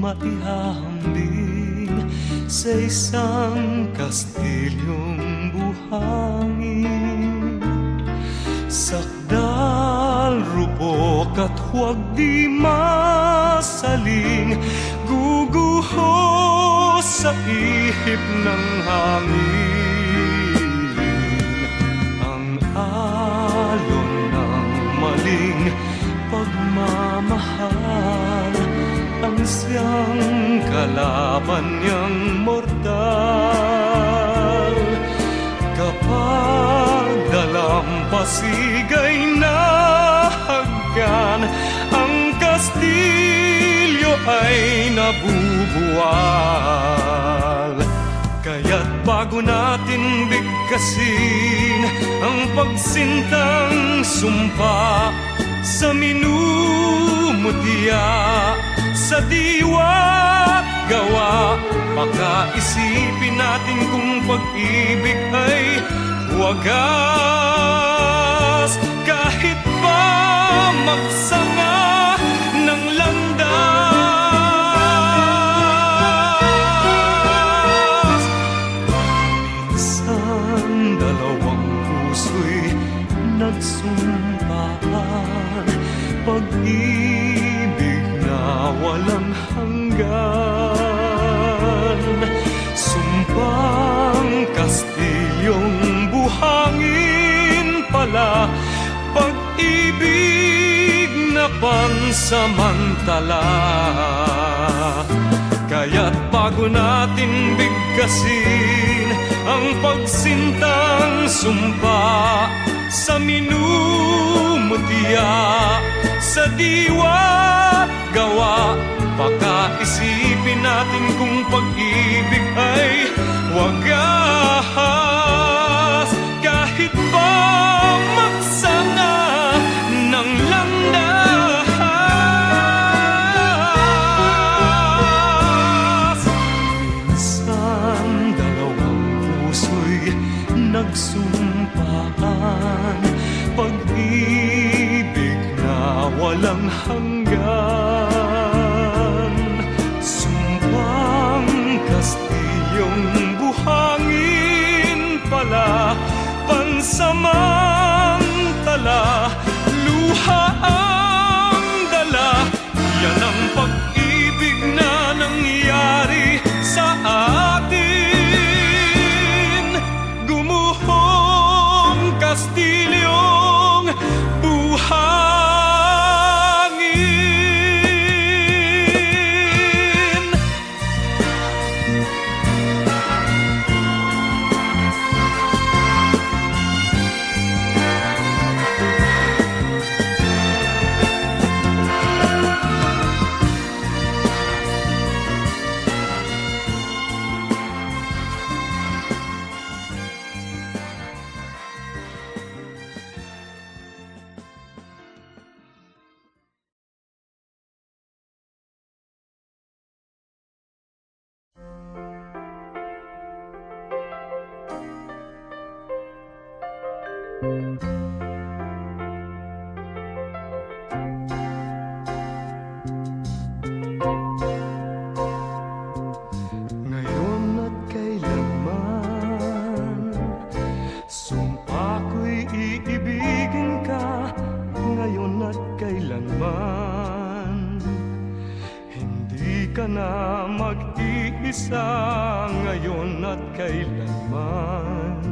maihahambing sa isang kastilyong buhangin. Sakdal, rupok at huwag di masaling, guguho sa ihip ng hangin. Ang alon ng maling pagmamahal, ang siyang kalaban niyang mortal. Kapag dalampasigay na haggan, ang kastilyo ay nabubuwal. Kaya't bago natin bigkasin ang pagsintang sumpa sa minumutya, sa diwa't gawa, pakaisipin natin kung pag-ibig ay wagas. Kahit pa magsama ng landas, minsan dalawang puso'y nagsumpaan, pag-ibig na walang hanggan. Sumpang kastilyong buhangin pala, pag-ibig na pansamantala. Kaya't bago natin bigkasin ang pagsintang sumpa sa minumutya, sa diwa't gawa, pakaisipin natin kung pag-ibig ay wagas. Kahit pa magsama ng landas, minsan dalawang puso'y nagsumpaan, pag-ibig na walang hanggan. Sumpang kastilyong buhangin pala, pansamantala, luha ang dala. Yan ang pag-ibig na nangyari sa atin. Gumuhong kastilyong buhangin. Ngayon at kailanman, sumpa ko'y iibigin ka. Ngayon at kailanman, hindi ka na mag-iisa. Ngayon at kailanman,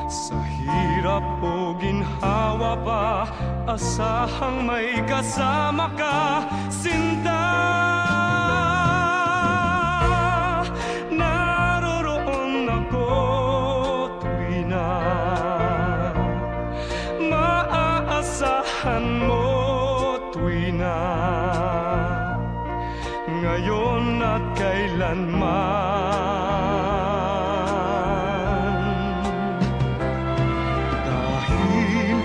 sa hirap o ginhawa pa, asahang may kasama ka, sinta. Naroroon ako tuwi na maaasahan mo, tuwi na ngayon at kailanman.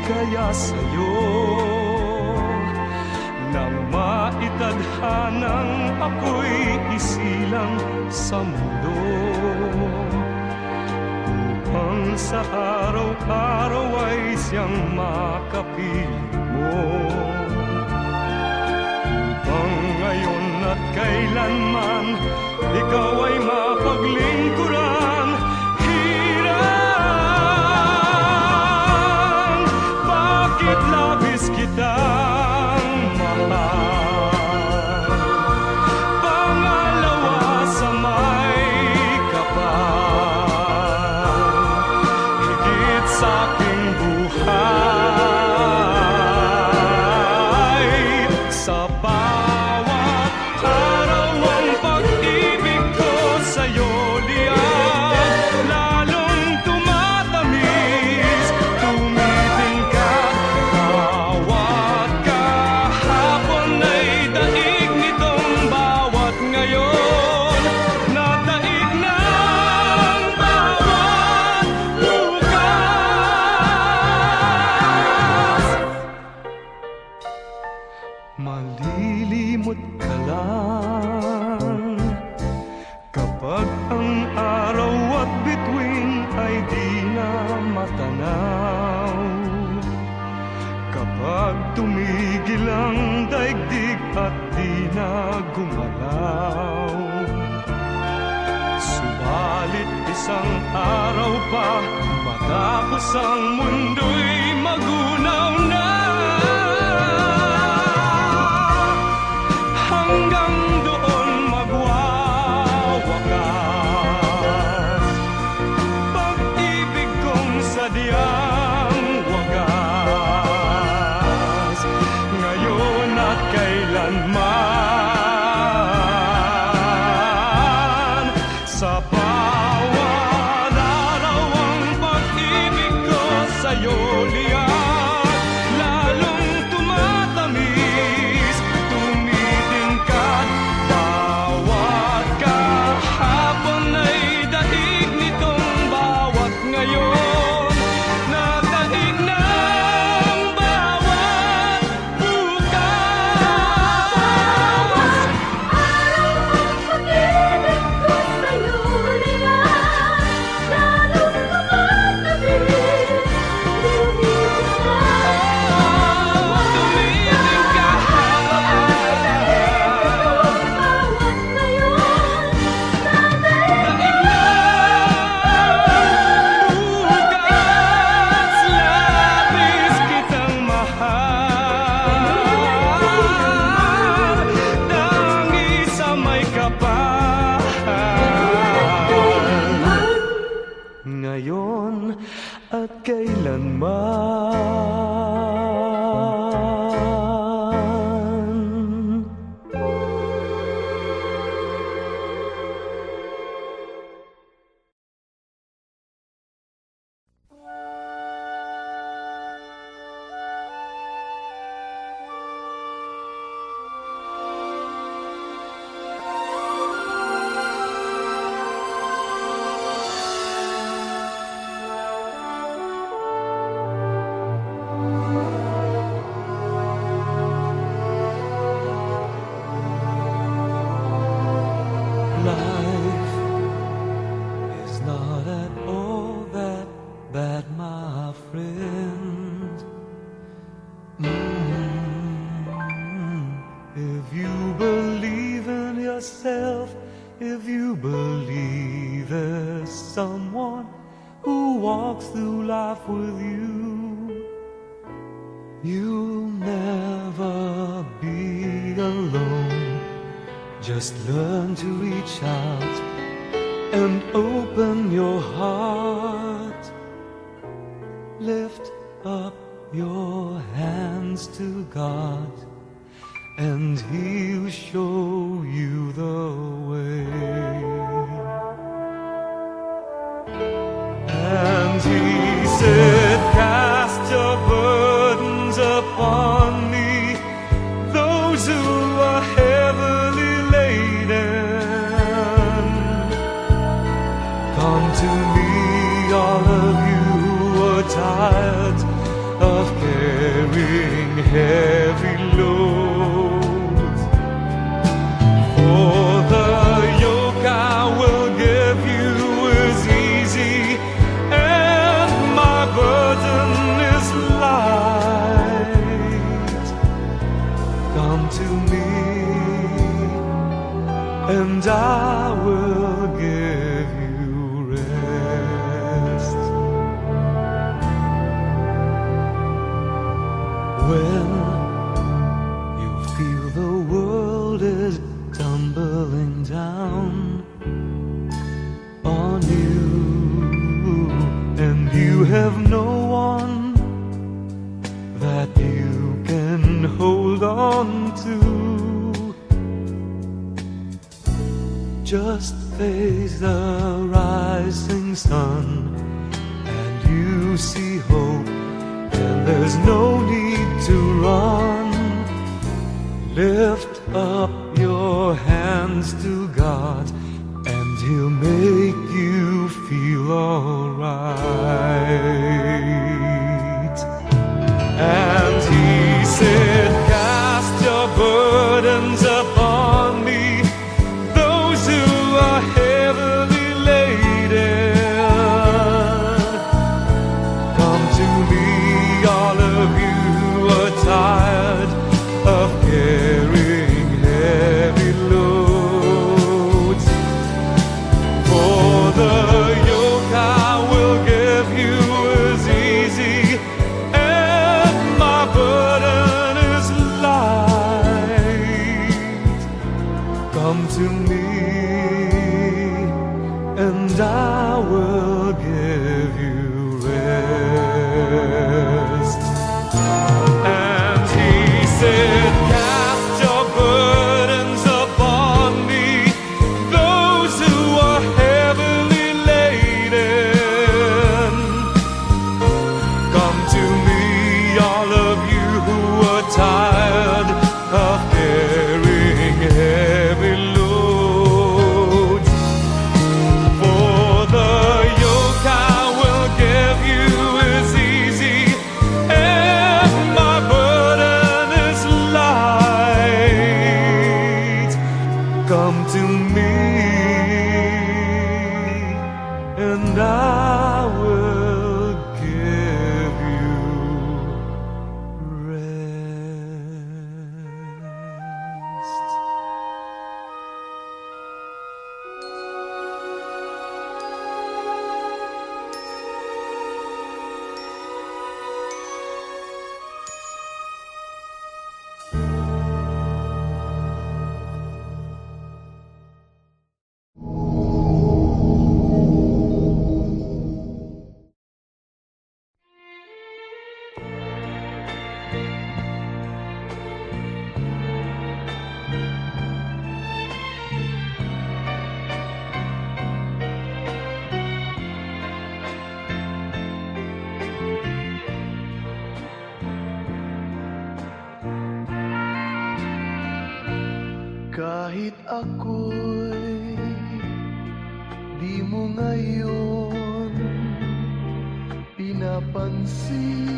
Kaya sa'yo nang maitadhanang ako'y isilang sa mundo, upang sa araw-araw ay siyang makapiling mo, upang ngayon at kailanman ikaw ay mapaglingkuran. Hirang, bakit labis kitang mahal? Pangalawa sa may kapal, higit sa aking buhay. Sa bawat araw ang pag-ibig ko sa'yo liyan, lalong tumatamis, tumitingkad. Bawat kahapon ay daig nitong bawat ngayon, na daig ng bawat bukas. Malilimot ka lang kapag ang araw at bituin ay di na matanaw. Kapag tumigil ang daigdig at di na gumalaw. Subalit isang araw pa matapos ang mundo'y magunaw na. Hanggang doon magwawakas pag-ibig kong sadyang wagas, ngayon at kailanman. Sa bawat araw ang pag-ibig ko sa'yo liyan, lalong tumatamis, tumitingkad. Bawat kahapon ay daig nitong bawat ngayon, na daig ng bawat bukas. Labis kitang mahal, tangi sa may kapal, ngayon at kailanman. Life is not at all that bad, my friend. If you believe in yourself, if you believe there's someone who walks through life with you, you'll never be alone. Just learn to reach out and open your heart. Lift up your hands to God, and He'll show you the way. And He said, cast your burdens upon me, those who are heavily laden. Come to me, all of you who are tired of carrying heavy loads. For the yoke I will give you is easy, and my burden is light. Come to me, and I will give you rest. When you feel the world is tumbling down on you, and you have no one that you can hold on to, just face the rising sun and you see hope, and there's no need to run. Lift up your hands to God and He'll make you feel alright. And He said, cast your burdens upon me, those who are heavily laden. Come to me, all of you who are tired of carrying heavy loads. For the yoke I will give you is easy, and my burden is light. Come to me, and I will give you rest. And He said, cast your burdens upon me, those who are heavily laden. Come to me, all of you who are tired of carrying heavy loads. For the yoke I will give you is easy, and my burden is light. Come to me, and I will give you rest. Kahit ako'y di mo ngayon pinapansin,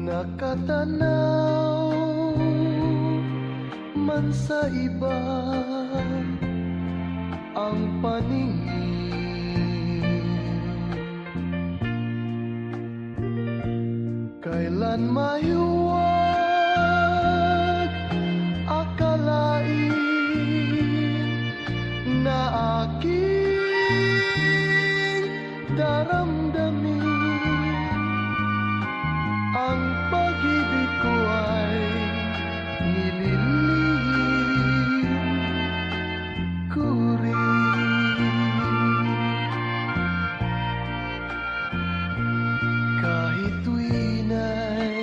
nakatanaw man sa iba ang paningin. Kailan mahiwag akalain na aking daramdamin ang pag-ibig ko ay nililihim ko rin. Kahit tuwin ay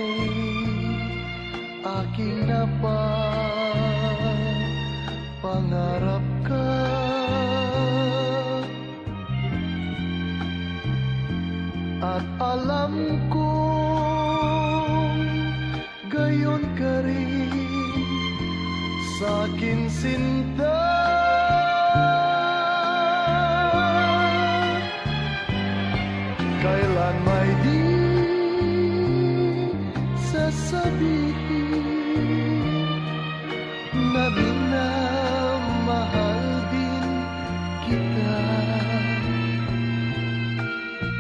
aking napapangarap ka, at alam kong gayon ka rin sa'kin sinta. Kailan may di sasabihin na minamahal din kita,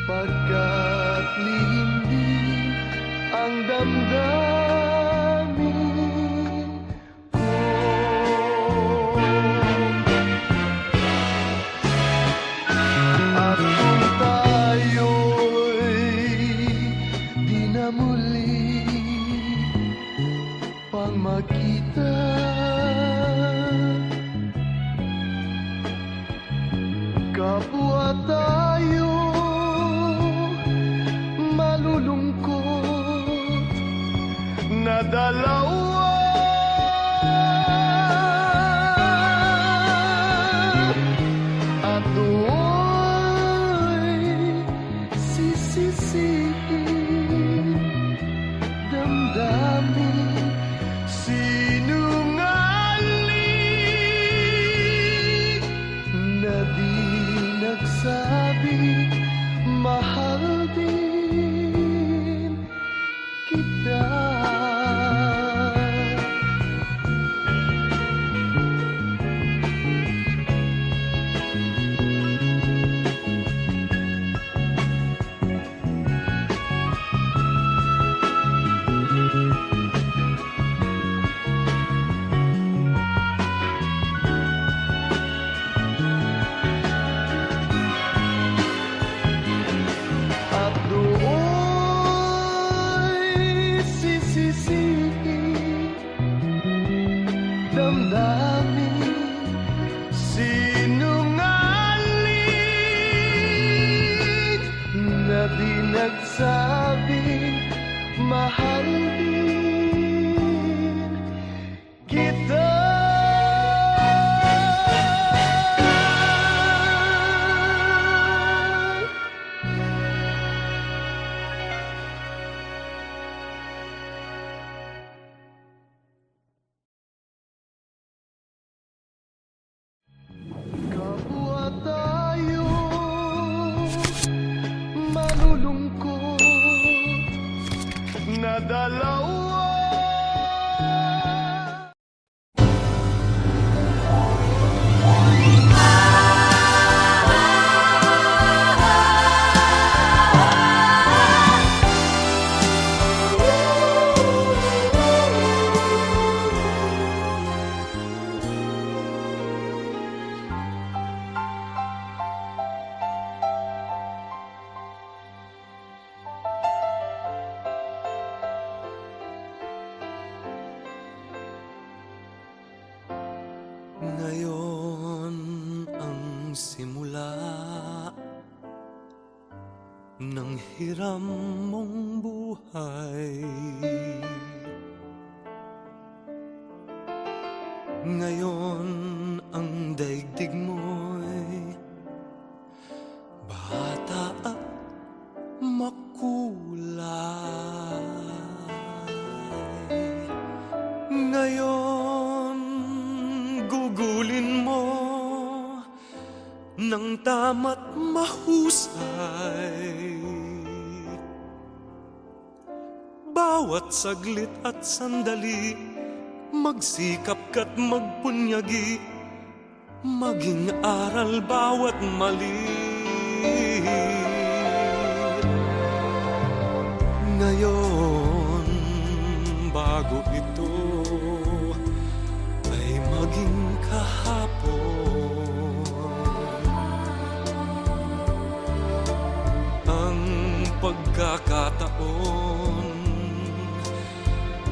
pagkat lihim din ang damdamin makita. Kapwa tayo malulungkot na dalawa. At do'y sisisihin damdamin sinungaling na di nagsabi mahal din kita. At do'y sisisihin damdamin sinungaling na di nagsabing mahal din kita. Kapwa tayo malulungkot na dalawa. Ngayon ang simula ng hiram mong buhay. Ngayon ang daigdig mo'y bata at makulay. Ngayon gugulin mo ng tama't mahusay. Bawat saglit at sandali, magsikap ka't magpunyagi, maging aral bawat mali. Ngayon, bago ito ay maging kahapon. Ang pagkakataon,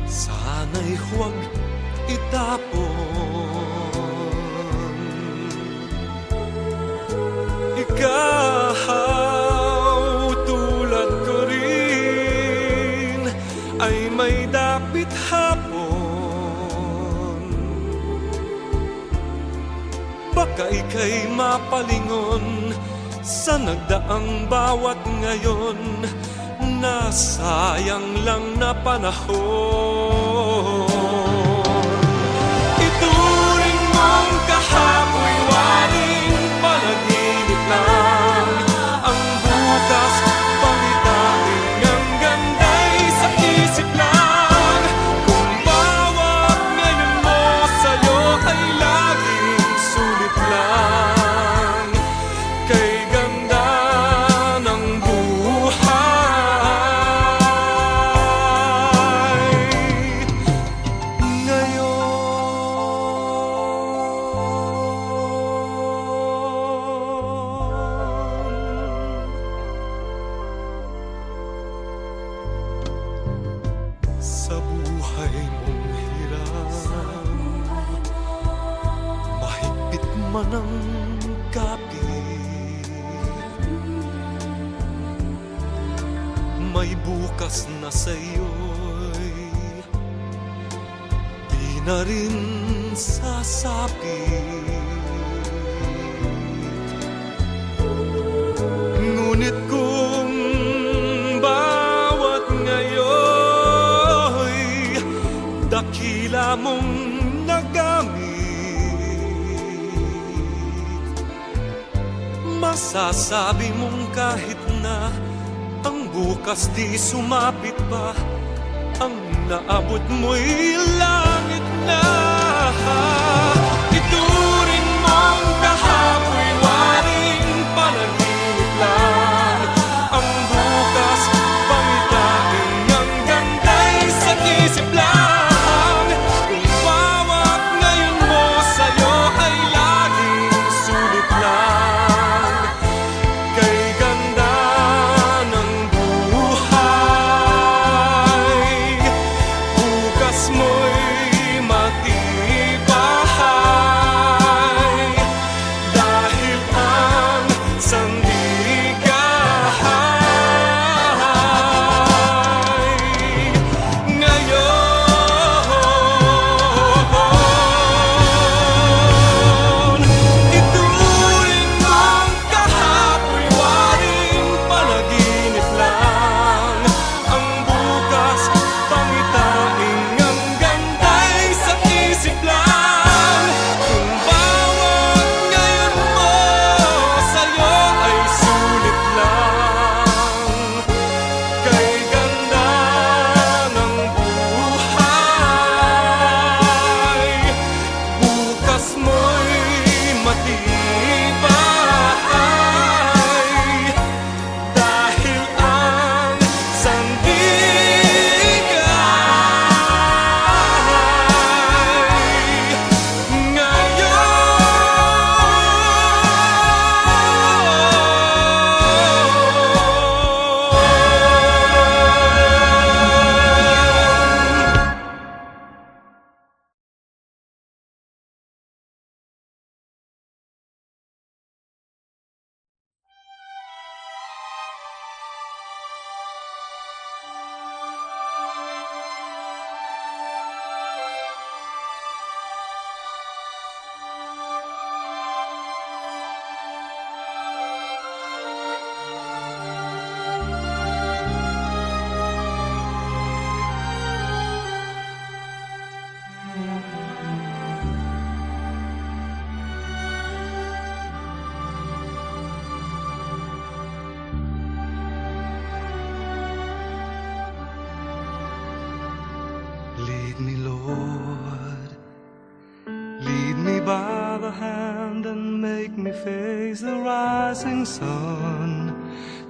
sana'y huwag itapon. Ikaw tulad ko rin ay may dapit hapon. Baka ika'y mapalingon sa nagdaang bawat ngayon, nasayang lang na panahon. Ituring mong kahapoy waring panaginip lang, ang bukas pangitain ang ganda'y sa isip lang. Kung bawat ngayon mo sa'yo ay laging sulit lang, kay ganda ng buhay. Ngayon sa buhay mong hirap, man ang kapit, may bukas na sa'yo'y di na rin sasapit. Ngunit kung bawat ngayo'y dakila mong nagamit, masasabi mong kahit na ang bukas di sumapit pa, ang naabot mo'y langit na. Ituring mong kahapoy waring panaginip lang, ang bukas pangitain ang ganda'y sa isip lang. Kung bawat ngayon mo sa'yo ay laging sulit lang, kay ganda ng buhay, bukas mo'y matibay, dahil ang sandigahay ngayon. Ituring mong kahapoy waring panaginip lang, ang bukas pangitain ang ganda'y sa isip lang. Kung bawat ngayon mo sa'yo ay sulit lang, kay ganda ng buhay, bukas mo'y matibay, dahil ang sandigahay ngayon. Lead me, Lord, lead me by the hand and make me face the rising sun.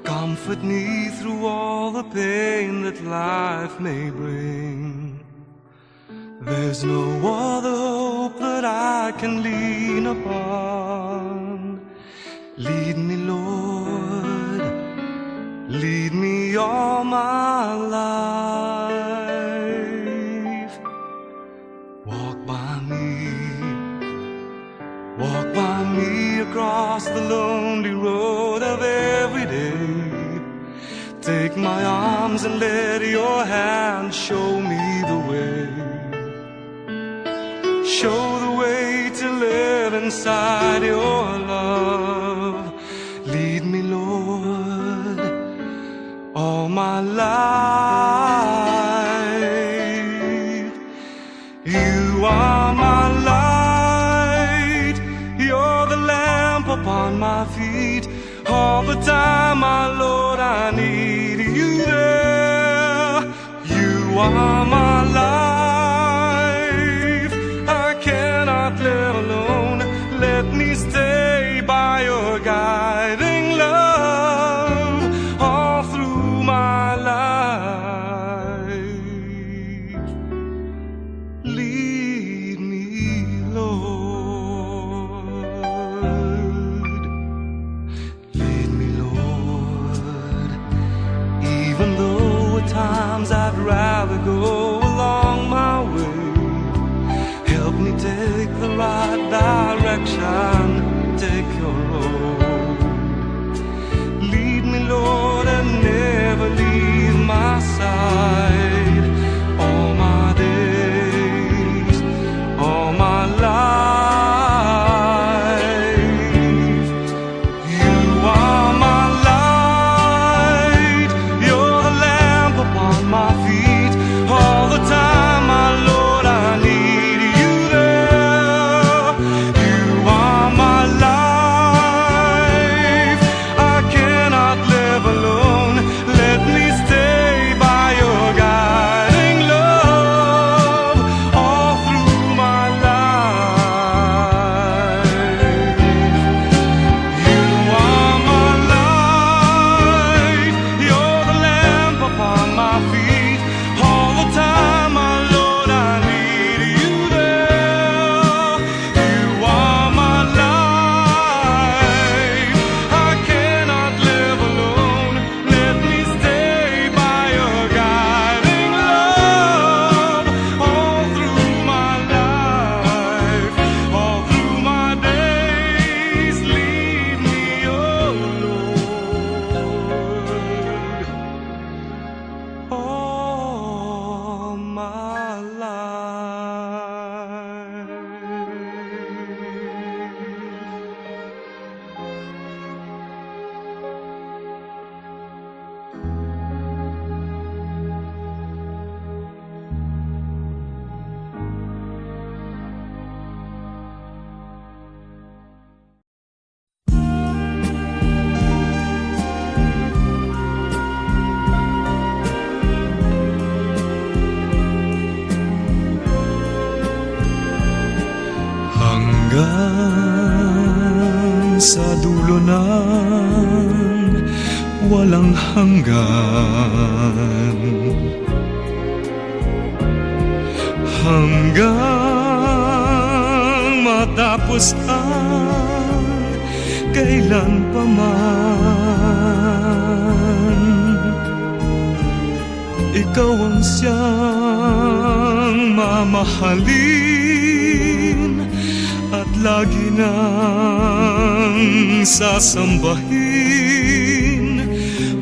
Comfort me through all the pain that life may bring. There's no other hope that I can lean upon. Lead me, Lord, lead me all my life. Walk by me across the lonely road of every day. Take my arms and let your hand show me the way. Show the way to live inside your love. Lead me, Lord, all my life. You are my light, you're the lamp upon my feet. All the time, my Lord, I need you there. You are my life, I cannot live alone. Let me stay by your guiding love all through my life. Lead me, Lord. Lead me, Lord. Even though at times I'd rather go alone, the time, my Lord, I need you there. You are my life. I cannot live alone. Let me stay by your guiding love all through my life. You are my light. You're the lamp upon my feet. All the time, my Lord, I need you there. You are my life. I cannot live alone. Let me stay by your guiding love all through my life, all through my days. Lead me, oh Lord, all my life. Hanggang sa dulo ng walang hanggan, hanggang matapos ang kailan pa man. Ikaw ang siyang mamahalin at lagi nang sasambahin.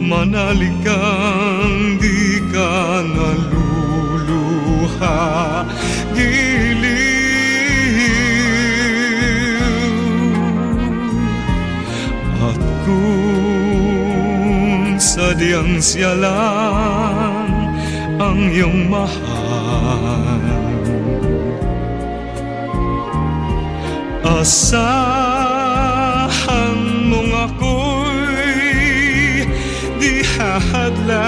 Manalig kang di ka naluluha, giliw. At kung sadyang siya lang ang iyong mahal, asahan mong ako'y di hahadlan.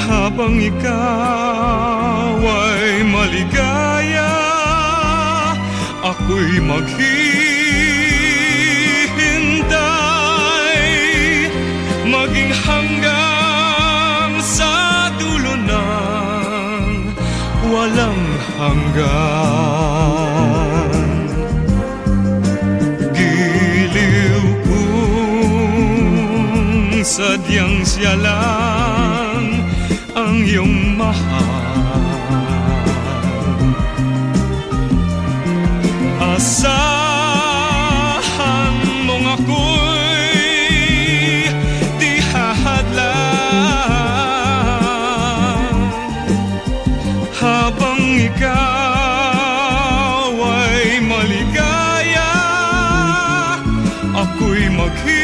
Habang ikaw ay maligaya, ako'y maghihintay, maging hanggang sa dulo ng walang hanggan. Giliw kung sadyang siya lang ang iyong mahal. Asahan mong ako'y di hahadlan. Habang ikaw ay maligaya, ako'y maghihintay,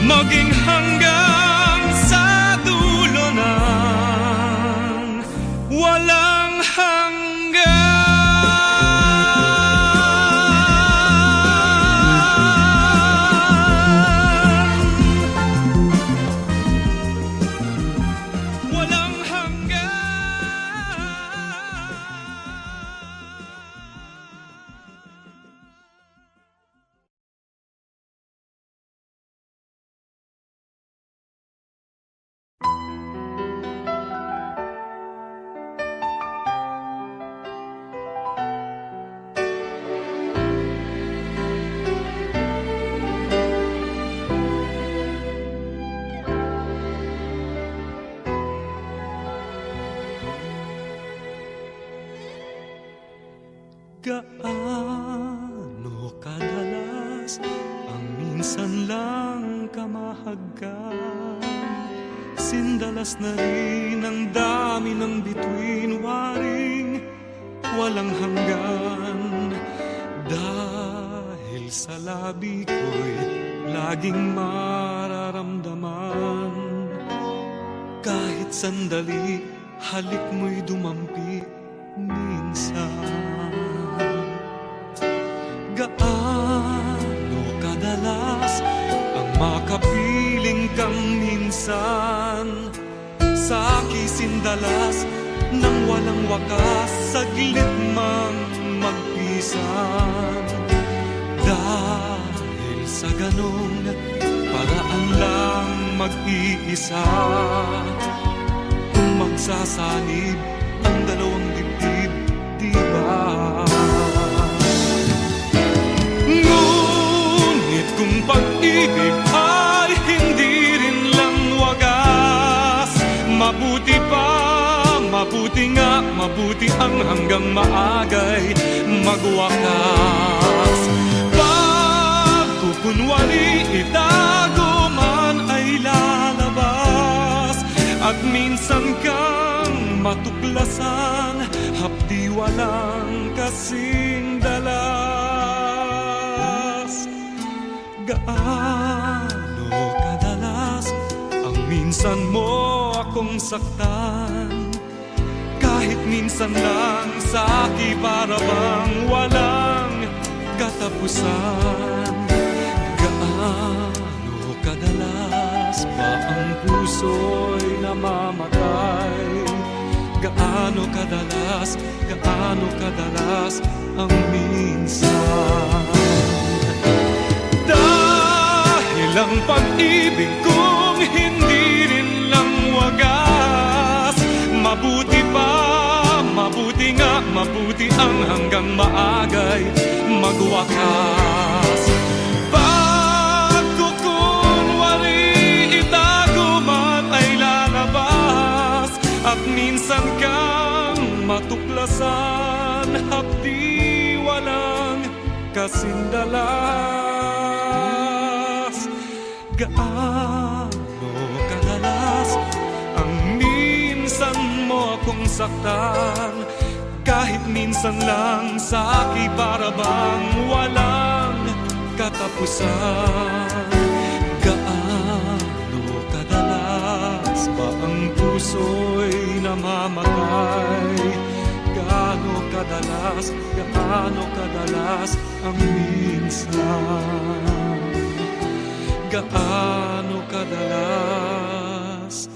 maging hanggang sa dulo ng walang hanggan. Walang hanggan. Gaano kadalas ang minsan lang kamahagkan? Sindalas na rin ang dami ng bituin, waring walang hanggan. Dahil sa labi ko'y laging mararamdaman. Kahit sandali, halik mo'y dumampi minsan. Gaano kadalas ang makapiling kang minsan sa kisindalas nang walang wakas, saglit mang magpisan. Dahil sa ganong paraan lang mag-iisa, magsasanib ang dalawang dibdib, di ba? Ngunit kung pag-ibig ay hindi rin lang wagas, mabuti nga, mabuti ang hanggang maagay magwakas. Pagkukunwari itago man ay lalabas, at minsan kang matuklasan, hapdi walang kasing dalas. Gaano kadalas ang minsan mo akong saktan, kahit minsan lang sa akin para bang walang katapusan. Gaano kadalas ba ang puso'y namamatay? Gaano kadalas ang minsan? Dahil ang pag-ibig kong hindi rin lang wagas, mabuti nga, mabuti ang hanggang maagay magwakas. Pagkukunwari itago man ay lalabas, at minsan kang matuklasan, hapdi walang kasing dalas. Gaano kadalas ang minsan mo akong saktan, kahit minsan lang sa akin para bang walang katapusan. Gaano kadalas ba ang puso'y namamatay? Gaano kadalas ang minsan? Gaano kadalas